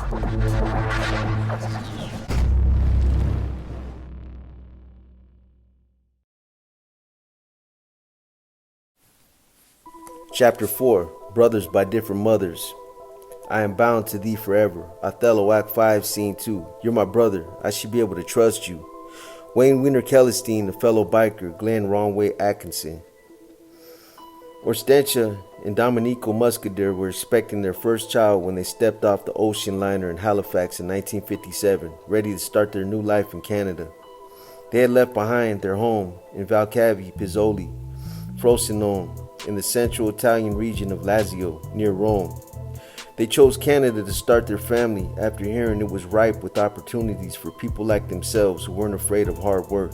Chapter 4, Brothers by Different Mothers. I am bound to thee forever. Othello, Act 5, Scene 2. You're my brother. I should be able to trust you. Wayne Winter Kellestein, a fellow biker. Glenn Ronway Atkinson. Horstensia and Domenico Musketeer were expecting their first child when they stepped off the ocean liner in Halifax in 1957, ready to start their new life in Canada. They had left behind their home in Valcavi Pizzoli, Frosinone, in the central Italian region of Lazio, near Rome. They chose Canada to start their family after hearing it was ripe with opportunities for people like themselves who weren't afraid of hard work.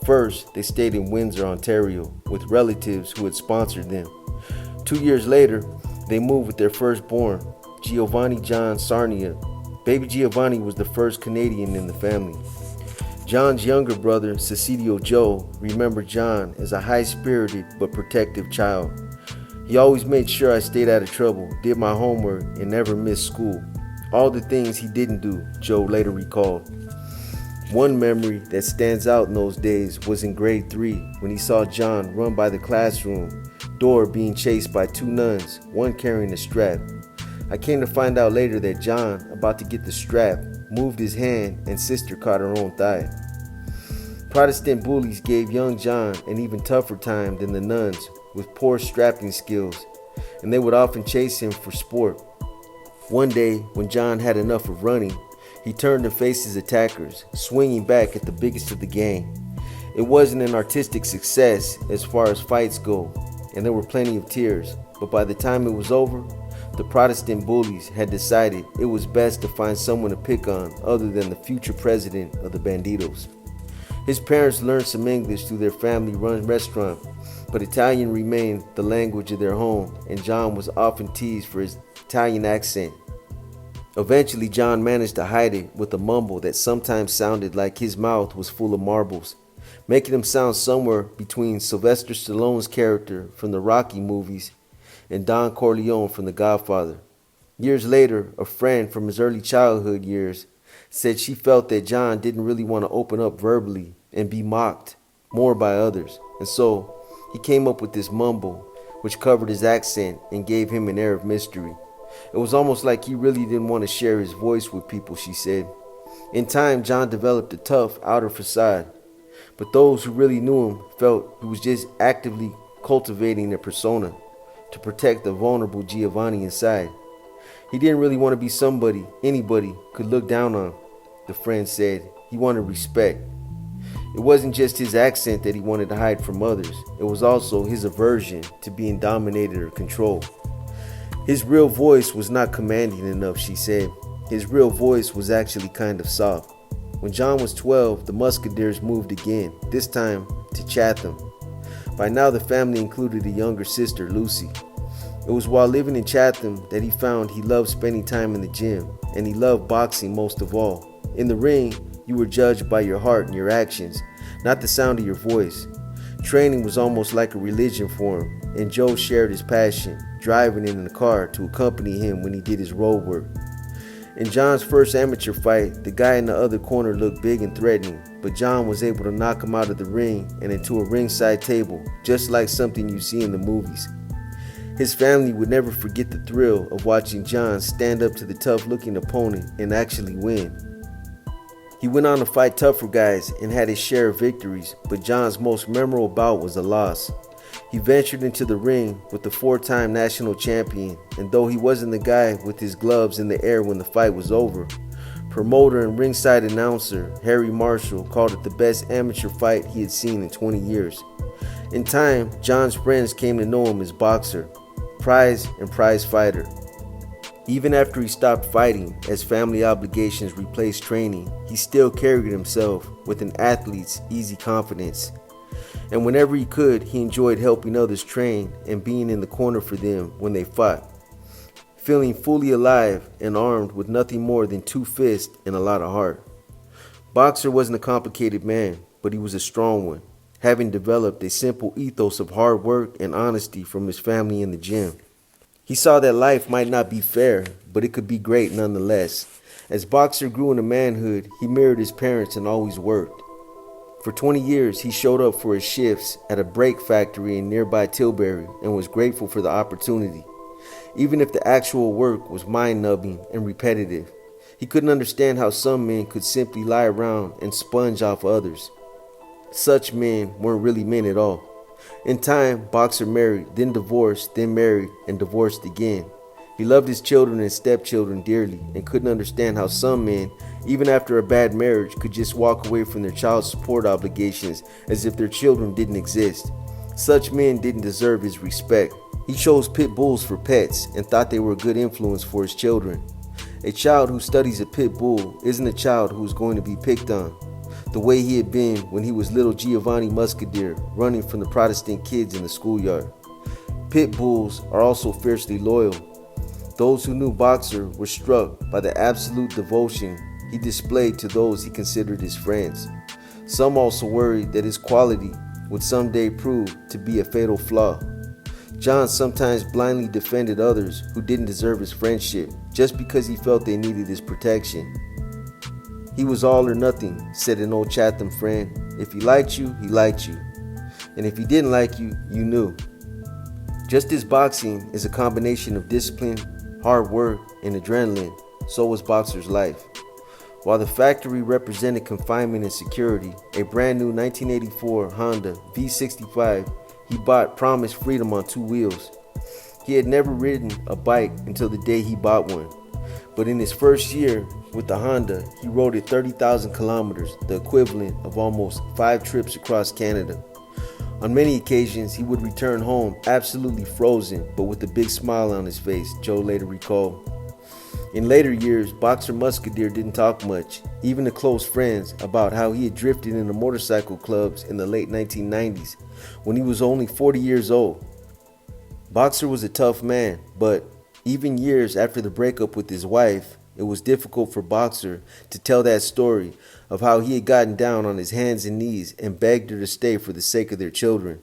First, they stayed in Windsor, Ontario, with relatives who had sponsored them. 2 years later, they moved with their firstborn, Giovanni John Sarnia. Baby Giovanni was the first Canadian in the family. John's younger brother, Cecidio Joe, remembered John as a high-spirited but protective child. He always made sure I stayed out of trouble, did my homework, and never missed school. All the things he didn't do, Joe later recalled. One memory that stands out in those days was in grade 3 when he saw John run by the classroom door being chased by 2 nuns, one carrying a strap. I came to find out later that John, about to get the strap, moved his hand and sister caught her own thigh. Protestant bullies gave young John an even tougher time than the nuns with poor strapping skills, and they would often chase him for sport. One day, when John had enough of running, he turned to face his attackers, swinging back at the biggest of the gang. It wasn't an artistic success as far as fights go, and there were plenty of tears, but by the time it was over, the Protestant bullies had decided it was best to find someone to pick on other than the future president of the Banditos. His parents learned some English through their family-run restaurant, but Italian remained the language of their home, and John was often teased for his Italian accent. Eventually, John managed to hide it with a mumble that sometimes sounded like his mouth was full of marbles, making him sound somewhere between Sylvester Stallone's character from the Rocky movies and Don Corleone from The Godfather. Years later, a friend from his early childhood years said she felt that John didn't really want to open up verbally and be mocked more by others, and so he came up with this mumble, which covered his accent and gave him an air of mystery. It was almost like he really didn't want to share his voice with people, she said. In time, John developed a tough outer facade, but those who really knew him felt he was just actively cultivating a persona to protect the vulnerable Giovanni inside. He didn't really want to be somebody anybody could look down on, the friend said. He wanted respect. It wasn't just his accent that he wanted to hide from others. It was also his aversion to being dominated or controlled. His real voice was not commanding enough, she said. His real voice was actually kind of soft. When John was 12, the Musketeers moved again, this time to Chatham. By now, the family included a younger sister, Lucy. It was while living in Chatham that he found he loved spending time in the gym, and he loved boxing most of all. In the ring, you were judged by your heart and your actions, not the sound of your voice. Training was almost like a religion for him, and Joe shared his passion, driving in the car to accompany him when he did his road work. In John's first amateur fight, the guy in the other corner looked big and threatening, but John was able to knock him out of the ring and into a ringside table, just like something you see in the movies. His family would never forget the thrill of watching John stand up to the tough-looking opponent and actually win. He went on to fight tougher guys and had his share of victories, but John's most memorable bout was a loss. He ventured into the ring with the 4-time national champion, and though he wasn't the guy with his gloves in the air when the fight was over, promoter and ringside announcer Harry Marshall called it the best amateur fight he had seen in 20 years. In time, John's friends came to know him as boxer, prize and prize fighter. Even after he stopped fighting, as family obligations replaced training, he still carried himself with an athlete's easy confidence. And whenever he could, he enjoyed helping others train and being in the corner for them when they fought, feeling fully alive and armed with nothing more than 2 fists and a lot of heart. Boxer wasn't a complicated man, but he was a strong one, having developed a simple ethos of hard work and honesty from his family in the gym. He saw that life might not be fair, but it could be great nonetheless. As Boxer grew into manhood, he mirrored his parents and always worked. For 20 years, he showed up for his shifts at a brake factory in nearby Tilbury and was grateful for the opportunity. Even if the actual work was mind-numbing and repetitive, he couldn't understand how some men could simply lie around and sponge off others. Such men weren't really men at all. In time, Boxer married, then divorced, then married, and divorced again. He loved his children and stepchildren dearly and couldn't understand how some men, even after a bad marriage, could just walk away from their child support obligations as if their children didn't exist. Such men didn't deserve his respect. He chose pit bulls for pets and thought they were a good influence for his children. A child who studies a pit bull isn't a child who is going to be picked on, the way he had been when he was little Giovanni Musketeer running from the Protestant kids in the schoolyard. Pit bulls are also fiercely loyal. Those who knew Boxer were struck by the absolute devotion he displayed to those he considered his friends. Some also worried that his quality would someday prove to be a fatal flaw. John sometimes blindly defended others who didn't deserve his friendship just because he felt they needed his protection. He was all or nothing, said an old Chatham friend. If he liked you, he liked you. And if he didn't like you, you knew. Just as boxing is a combination of discipline, hard work, and adrenaline, so was Boxer's life. While the factory represented confinement and security, a brand new 1984 Honda V65 he bought promised freedom on 2 wheels. He had never ridden a bike until the day he bought one. But in his first year with the Honda, he rode it 30,000 kilometers, the equivalent of almost 5 trips across Canada. On many occasions, he would return home absolutely frozen, but with a big smile on his face, Joe later recalled. In later years, Boxer Musketeer didn't talk much, even to close friends, about how he had drifted into motorcycle clubs in the late 1990s, when he was only 40 years old. Boxer was a tough man, but even years after the breakup with his wife, it was difficult for Boxer to tell that story of how he had gotten down on his hands and knees and begged her to stay for the sake of their children.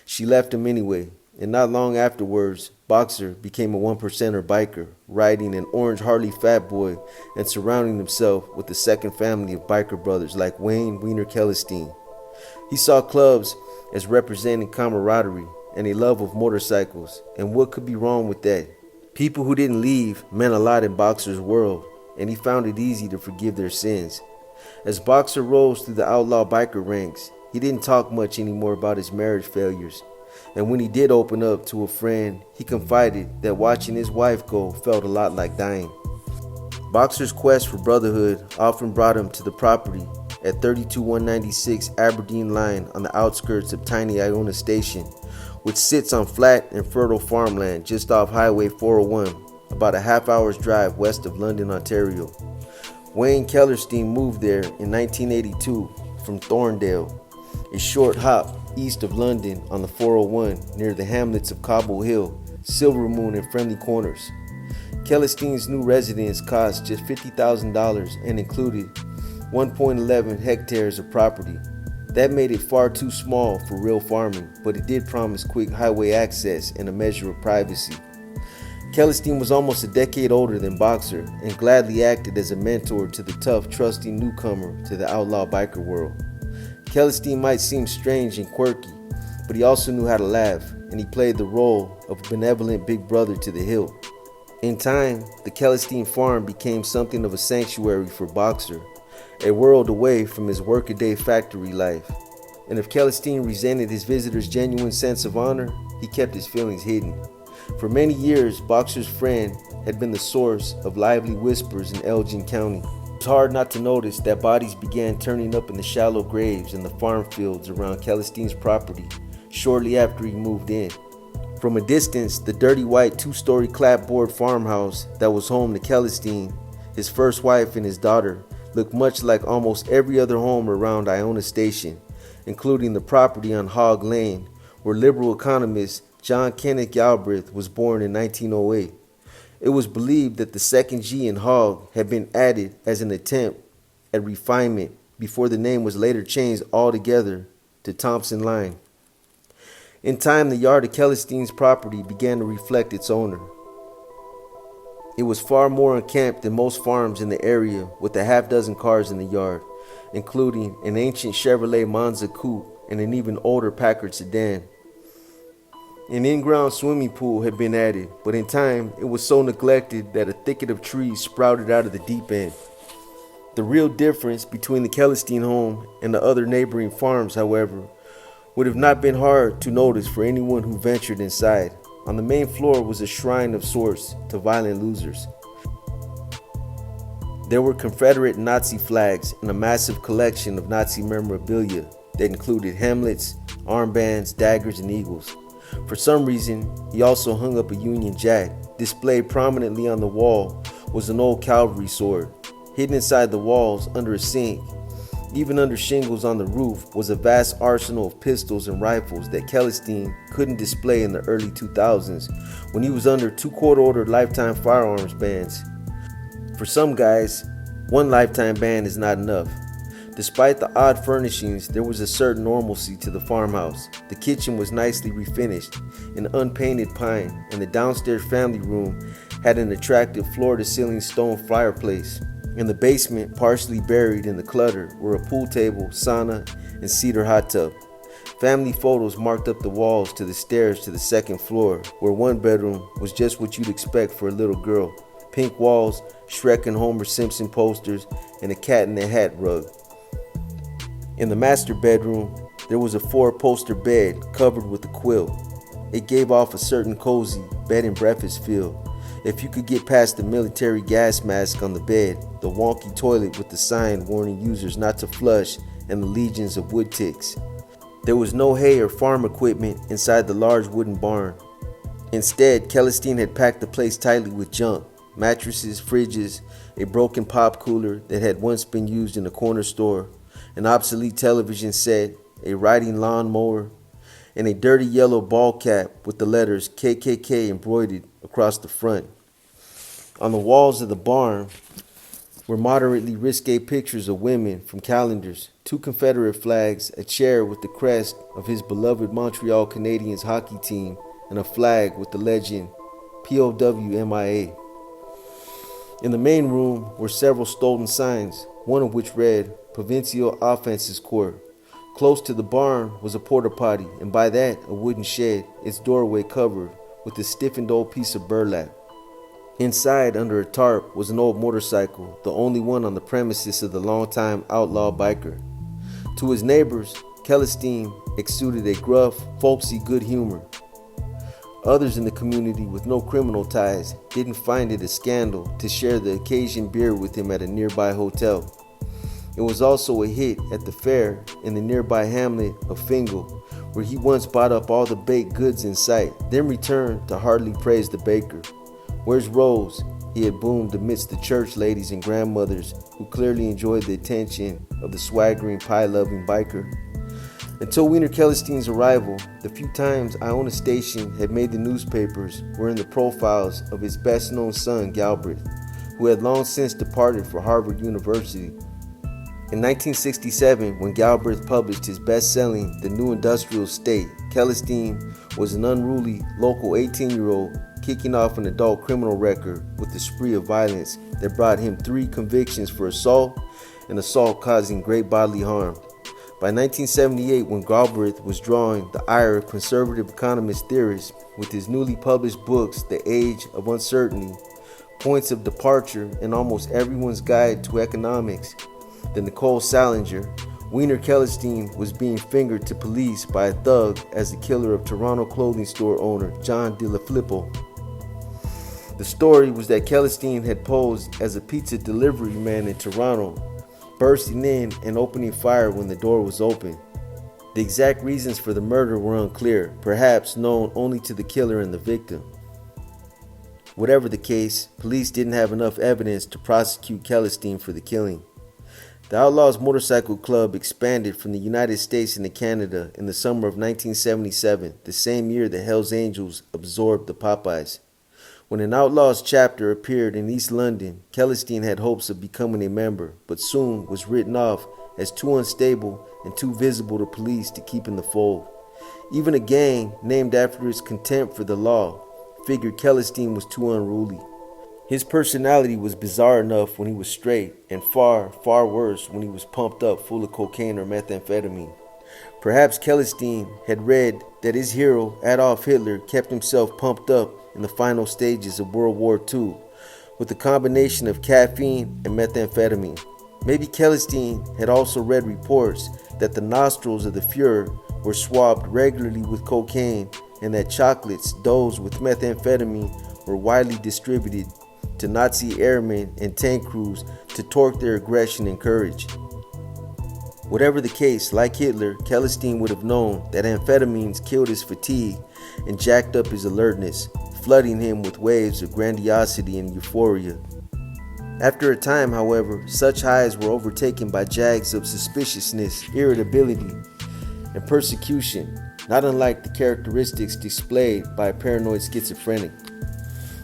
She left him anyway, and not long afterwards, Boxer became a 1%er biker, riding an orange Harley Fat Boy and surrounding himself with the second family of biker brothers like Wayne Wiener Kellestein. He saw clubs as representing camaraderie and a love of motorcycles, and what could be wrong with that? People who didn't leave meant a lot in Boxer's world, and he found it easy to forgive their sins. As Boxer rose through the outlaw biker ranks, he didn't talk much anymore about his marriage failures. And when he did open up to a friend, he confided that watching his wife go felt a lot like dying. Boxer's quest for brotherhood often brought him to the property at 32196 Aberdeen Line on the outskirts of tiny Iona Station, which sits on flat and fertile farmland just off Highway 401, about a half-hour's drive west of London, Ontario. Wayne Kellerstein moved there in 1982 from Thorndale, a short hop east of London on the 401 near the hamlets of Cobble Hill, Silver Moon, and Friendly Corners. Kellestein's new residence cost just $50,000 and included 1.11 hectares of property. That made it far too small for real farming, but it did promise quick highway access and a measure of privacy. Kellestein was almost a decade older than Boxer and gladly acted as a mentor to the tough, trusting newcomer to the outlaw biker world. Kellestein might seem strange and quirky, but he also knew how to laugh, and he played the role of a benevolent big brother to the hill. In time, the Kellestein farm became something of a sanctuary for Boxer, a world away from his workaday factory life. And if Kellestein resented his visitor's genuine sense of honor, he kept his feelings hidden. For many years, Boxer's friend had been the source of lively whispers in Elgin County. It was hard not to notice that bodies began turning up in the shallow graves in the farm fields around Kellestein's property shortly after he moved in. From a distance, the dirty white 2-story clapboard farmhouse that was home to Kellestein, his first wife, and his daughter looked much like almost every other home around Iona Station, including the property on Hog Lane, where liberal economist John Kenneth Galbraith was born in 1908. It was believed that the second G in Hog had been added as an attempt at refinement before the name was later changed altogether to Thompson Line. In time, the yard of Kellestein's property began to reflect its owner. It was far more unkempt than most farms in the area, with a half dozen cars in the yard, including an ancient Chevrolet Monza coupe and an even older Packard sedan. An in-ground swimming pool had been added, but in time it was so neglected that a thicket of trees sprouted out of the deep end. The real difference between the Celestine home and the other neighboring farms, however, would have not been hard to notice for anyone who ventured inside. On the main floor was a shrine of sorts to violent losers. There were Confederate and Nazi flags and a massive collection of Nazi memorabilia that included helmets, armbands, daggers, and eagles. For some reason, he also hung up a Union Jack. Displayed prominently on the wall was an old cavalry sword. Hidden inside the walls under a sink, even under shingles on the roof, was a vast arsenal of pistols and rifles that Celestine couldn't display in the early 2000s when he was under 2 court-ordered lifetime firearms bans. For some guys, 1 lifetime ban is not enough. Despite the odd furnishings, there was a certain normalcy to the farmhouse. The kitchen was nicely refinished in unpainted pine, and the downstairs family room had an attractive floor-to-ceiling stone fireplace. In the basement, partially buried in the clutter, were a pool table, sauna, and cedar hot tub. Family photos marked up the walls to the stairs to the second floor, where one bedroom was just what you'd expect for a little girl. Pink walls, Shrek and Homer Simpson posters, and a cat in the hat rug. In the master bedroom, there was a 4-poster bed covered with a quilt. It gave off a certain cozy bed and breakfast feel. If you could get past the military gas mask on the bed, the wonky toilet with the sign warning users not to flush, and the legions of wood ticks. There was no hay or farm equipment inside the large wooden barn. Instead, Celestine had packed the place tightly with junk: mattresses, fridges, a broken pop cooler that had once been used in a corner store, an obsolete television set, a riding lawnmower, and a dirty yellow ball cap with the letters KKK embroidered across the front. On the walls of the barn were moderately risque pictures of women from calendars, 2 Confederate flags, a chair with the crest of his beloved Montreal Canadiens hockey team, and a flag with the legend POW MIA. In the main room were several stolen signs, one of which read Provincial Offenses Court. Close to the barn was a porta potty, and by that a wooden shed, its doorway covered with a stiffened old piece of burlap. Inside, under a tarp, was an old motorcycle, the only one on the premises of the longtime outlaw biker. To his neighbors, Celestine exuded a gruff, folksy good humor. Others in the community with no criminal ties didn't find it a scandal to share the occasion beer with him at a nearby hotel. It was also a hit at the fair in the nearby hamlet of Fingal, where he once bought up all the baked goods in sight, then returned to heartily praise the baker. "Where's Rose?" he had boomed amidst the church ladies and grandmothers who clearly enjoyed the attention of the swaggering, pie-loving biker. Until Wiener Celestine's arrival, the few times Iona Station had made the newspapers were in the profiles of his best-known son, Galbraith, who had long since departed for Harvard University. In 1967, when Galbraith published his best-selling The New Industrial State, Celestine was an unruly local 18-year-old kicking off an adult criminal record with a spree of violence that brought him 3 convictions for assault and assault causing great bodily harm. By 1978, when Galbraith was drawing the ire of conservative economist theorists with his newly published books The Age of Uncertainty, Points of Departure, and Almost Everyone's Guide to Economics, the Nicole Salinger, Wiener Celestine was being fingered to police by a thug as the killer of Toronto clothing store owner John De La Filippo. The story was that Celestine had posed as a pizza delivery man in Toronto, bursting in and opening fire when the door was open. The exact reasons for the murder were unclear, perhaps known only to the killer and the victim. Whatever the case, police didn't have enough evidence to prosecute Celestine for the killing. The Outlaws Motorcycle Club expanded from the United States into Canada in the summer of 1977, the same year the Hells Angels absorbed the Popeyes. When an Outlaws chapter appeared in East London, Celestine had hopes of becoming a member, but soon was written off as too unstable and too visible to police to keep in the fold. Even a gang named after his contempt for the law figured Celestine was too unruly. His personality was bizarre enough when he was straight, and far, far worse when he was pumped up full of cocaine or methamphetamine. Perhaps Celestine had read that his hero, Adolf Hitler, kept himself pumped up in the final stages of World War II with a combination of caffeine and methamphetamine. Maybe Celestine had also read reports that the nostrils of the Fuhrer were swabbed regularly with cocaine and that chocolates dosed with methamphetamine were widely distributed to Nazi airmen and tank crews to torque their aggression and courage. Whatever the case, like Hitler, Celestine would have known that amphetamines killed his fatigue and jacked up his alertness, flooding him with waves of grandiosity and euphoria. After a time, however, such highs were overtaken by jags of suspiciousness, irritability, and persecution, not unlike the characteristics displayed by a paranoid schizophrenic.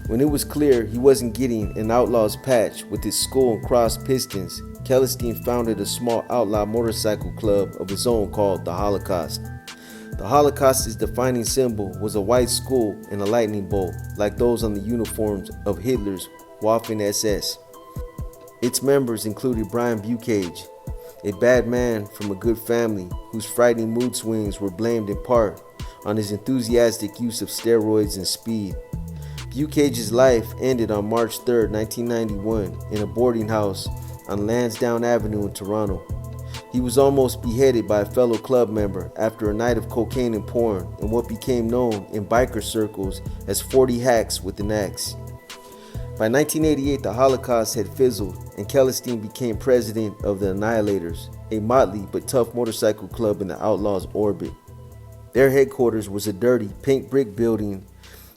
When it was clear he wasn't getting an outlaw's patch with his skull and crossed pistons, Celestine founded a small outlaw motorcycle club of his own called the Holocaust. The Holocaust's defining symbol was a white skull and a lightning bolt, like those on the uniforms of Hitler's Waffen-SS. Its members included Brian Bukage, a bad man from a good family whose frightening mood swings were blamed in part on his enthusiastic use of steroids and speed. Bukage's life ended on March 3, 1991, in a boarding house on Lansdowne Avenue in Toronto. He was almost beheaded by a fellow club member after a night of cocaine and porn in what became known in biker circles as 40 hacks with an axe. By 1988, the Holocaust had fizzled, and Celestine became president of the Annihilators, a motley but tough motorcycle club in the outlaws' orbit. Their headquarters was a dirty pink brick building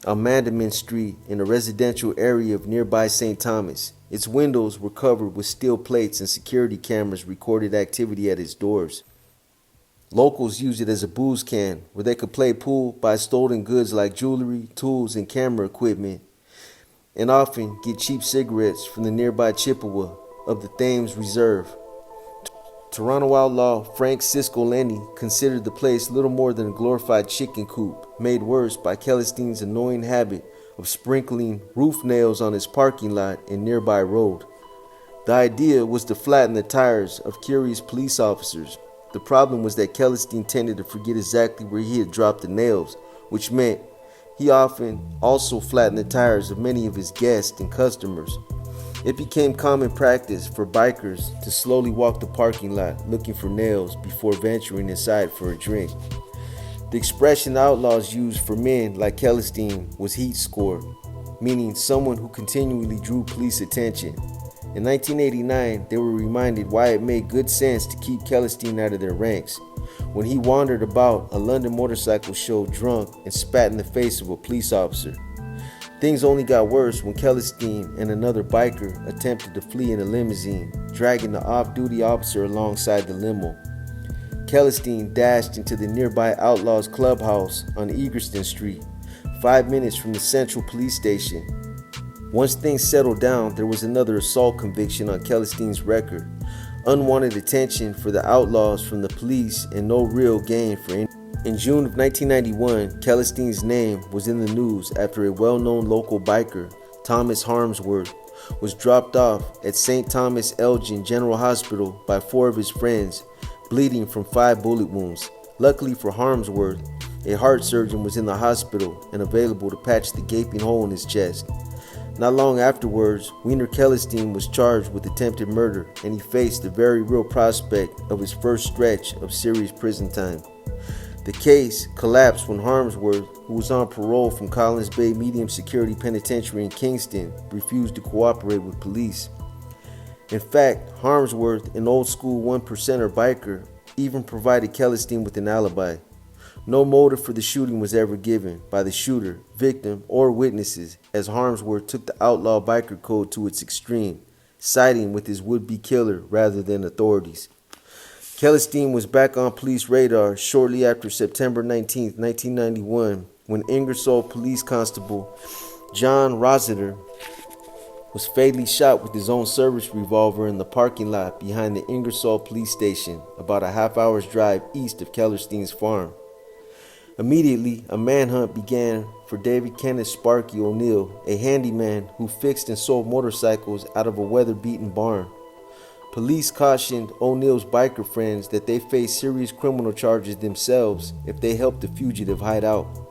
on Mandamin Street in a residential area of nearby St. Thomas. Its windows were covered with steel plates and security cameras recorded activity at its doors. Locals used it as a booze can where they could play pool, buy stolen goods like jewelry, tools, and camera equipment, and often get cheap cigarettes from the nearby Chippewa of the Thames Reserve. Toronto outlaw Frank Cisco Lenny considered the place little more than a glorified chicken coop, made worse by Celestine's annoying habit of sprinkling roof nails on his parking lot and nearby road. The idea was to flatten the tires of curious police officers. The problem was that Celestine tended to forget exactly where he had dropped the nails, which meant he often also flattened the tires of many of his guests and customers. It became common practice for bikers to slowly walk the parking lot looking for nails before venturing inside for a drink. The expression the outlaws used for men like Celestine was heat score, meaning someone who continually drew police attention. In 1989, they were reminded why it made good sense to keep Celestine out of their ranks when he wandered about a London motorcycle show drunk and spat in the face of a police officer. Things only got worse when Celestine and another biker attempted to flee in a limousine, dragging the off-duty officer alongside the limo. Celestine dashed into the nearby Outlaws Clubhouse on Egerton Street, 5 minutes from the Central Police Station. Once things settled down, there was another assault conviction on Celestine's record, unwanted attention for the outlaws from the police, and no real gain for any. In June of 1991, Celestine's name was in the news after a well-known local biker, Thomas Harmsworth, was dropped off at St. Thomas Elgin General Hospital by 4 of his friends, bleeding from 5 bullet wounds. Luckily for Harmsworth, a heart surgeon was in the hospital and available to patch the gaping hole in his chest. Not long afterwards, Wiener Celestine was charged with attempted murder, and he faced the very real prospect of his first stretch of serious prison time. The case collapsed when Harmsworth, who was on parole from Collins Bay Medium Security Penitentiary in Kingston, refused to cooperate with police. In fact, Harmsworth, an old-school one-percenter biker, even provided Celestine with an alibi. No motive for the shooting was ever given by the shooter, victim, or witnesses, as Harmsworth took the outlaw biker code to its extreme, siding with his would-be killer rather than authorities. Celestine was back on police radar shortly after September 19, 1991, when Ingersoll Police Constable John Rossiter was fatally shot with his own service revolver in the parking lot behind the Ingersoll Police Station, about a half-hour's drive east of Celestine's farm. Immediately, a manhunt began for David Kenneth Sparky O'Neill, a handyman who fixed and sold motorcycles out of a weather-beaten barn. Police cautioned O'Neill's biker friends that they faced serious criminal charges themselves if they helped the fugitive hide out.